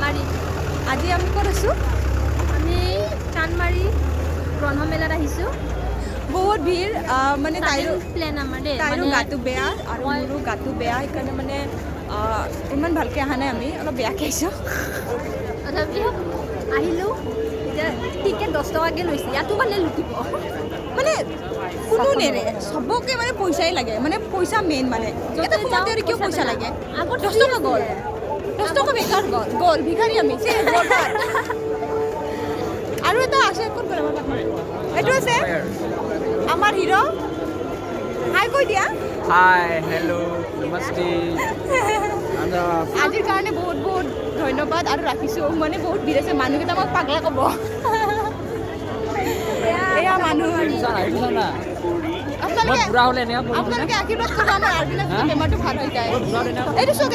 চানমাৰি। আজি আমি ক'ত আছোঁ? আমি চানমাৰি ব্ৰহ্মমেলাত আহিছোঁ। বহুত ভিৰ মানে তাইৰো প্লেন আমাৰ দেই তাইৰো গাটো বেয়া আৰু মোৰো গাটো বেয়া সেইকাৰণে মানে ইমান ভালকৈ অহা নাই আমি অলপ বেয়াকৈ আহিছোঁ তথাপিও আহিলোঁ এতিয়া টিকেট 10 টকাকৈ লৈছে ইয়াতো মানে লুটিব মানে কোনো নেৰে চবকে মানে পইচাই লাগে মানে পইচা মেইন মানে এটা সোমাওঁতে আৰু কিয় পইচা লাগে 10 টকা গ'ল 10 টকা বেকাৰ গ'ল ভিখাৰী আমি আৰু এটা আছে ক'ত গ'ল আমাৰ পাৰ্টনাৰ এইটো আছে আমাৰ হিৰো হাই কৈ দিয়া হাই হেল্ল' নমস্তে আজিৰ কাৰণে বহুত বহুত ধন্যবাদ আৰু ৰাখিছোঁ মানে বহুত ভিৰ আছে মানুহকেইটা আমাক পাগলা ক'ব এয়া মানুহ আপোনালোকে আশীৰ্বাদ কৰিব আমাৰ আৰ্বিনা বেমাৰটো ভাল হৈ যায় এইটো চাওক